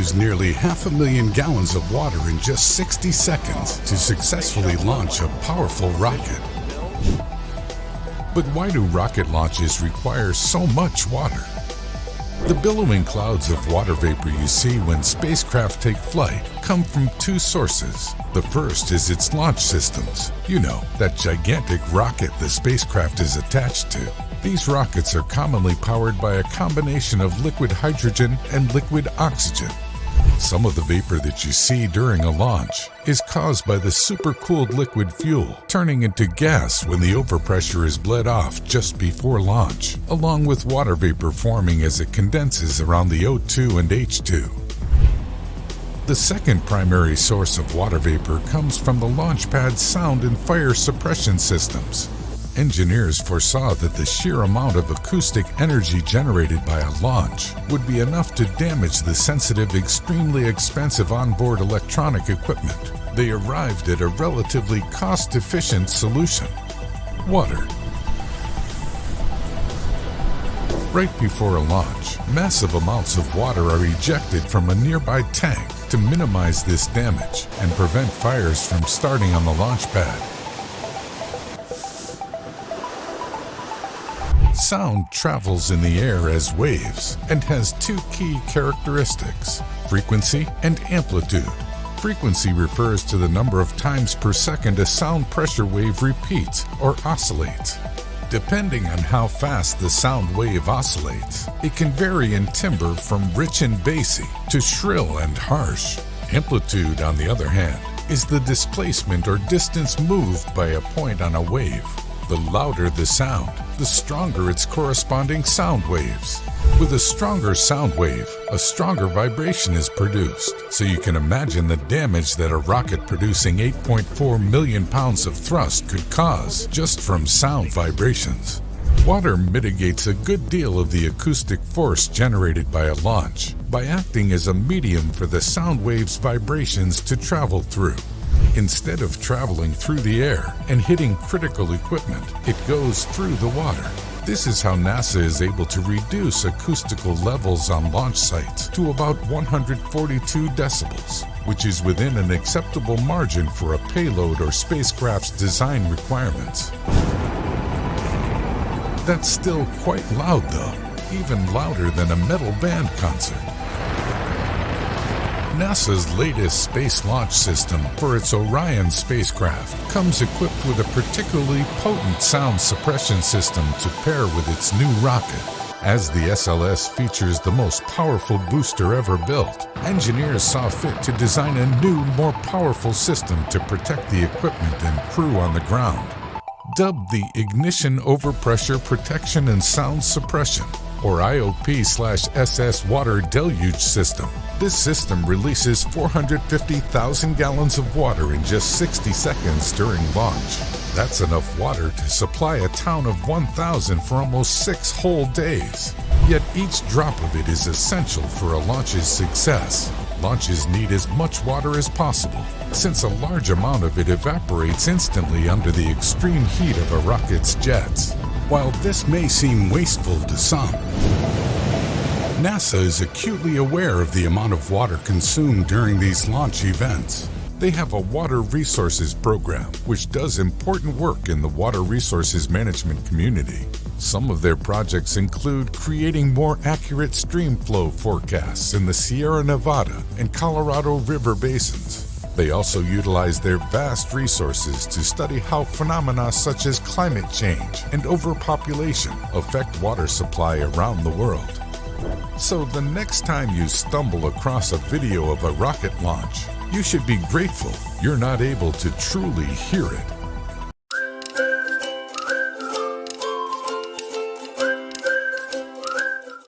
use nearly 500,000 gallons of water in just 60 seconds to successfully launch a powerful rocket. But why do rocket launches require so much water? The billowing clouds of water vapor you see when spacecraft take flight come from two sources. The first is its launch systems. You know, that gigantic rocket the spacecraft is attached to. These rockets are commonly powered by a combination of liquid hydrogen and liquid oxygen. Some of the vapor that you see during a launch is caused by the supercooled liquid fuel turning into gas when the overpressure is bled off just before launch, along with water vapor forming as it condenses around the O2 and H2. The second primary source of water vapor comes from the launch pad's sound and fire suppression systems. Engineers foresaw that the sheer amount of acoustic energy generated by a launch would be enough to damage the sensitive, extremely expensive onboard electronic equipment. They arrived at a relatively cost-efficient solution: water. Right before a launch, massive amounts of water are ejected from a nearby tank to minimize this damage and prevent fires from starting on the launch pad. Sound travels in the air as waves and has two key characteristics: frequency and amplitude. Frequency refers to the number of times per second a sound pressure wave repeats or oscillates. Depending on how fast the sound wave oscillates, it can vary in timbre from rich and bassy to shrill and harsh. Amplitude, on the other hand, is the displacement or distance moved by a point on a wave. The louder the sound, the stronger its corresponding sound waves. With a stronger sound wave, a stronger vibration is produced, so you can imagine the damage that a rocket producing 8.4 million pounds of thrust could cause just from sound vibrations. Water mitigates a good deal of the acoustic force generated by a launch by acting as a medium for the sound wave's vibrations to travel through. Instead of traveling through the air and hitting critical equipment, it goes through the water. This is how NASA is able to reduce acoustical levels on launch sites to about 142 decibels, which is within an acceptable margin for a payload or spacecraft's design requirements. That's still quite loud though, even louder than a metal band concert. NASA's latest space launch system for its Orion spacecraft comes equipped with a particularly potent sound suppression system to pair with its new rocket. As the SLS features the most powerful booster ever built, engineers saw fit to design a new, more powerful system to protect the equipment and crew on the ground. Dubbed the Ignition Overpressure Protection and Sound Suppression, or IOP/SS Water Deluge System. This system releases 450,000 gallons of water in just 60 seconds during launch. That's enough water to supply a town of 1,000 for almost 6 whole days. Yet each drop of it is essential for a launch's success. Launches need as much water as possible, since a large amount of it evaporates instantly under the extreme heat of a rocket's jets. While this may seem wasteful to some, NASA is acutely aware of the amount of water consumed during these launch events. They have a water resources program, which does important work in the water resources management community. Some of their projects include creating more accurate stream flow forecasts in the Sierra Nevada and Colorado River basins. They also utilize their vast resources to study how phenomena such as climate change and overpopulation affect water supply around the world. So the next time you stumble across a video of a rocket launch, you should be grateful you're not able to truly hear it.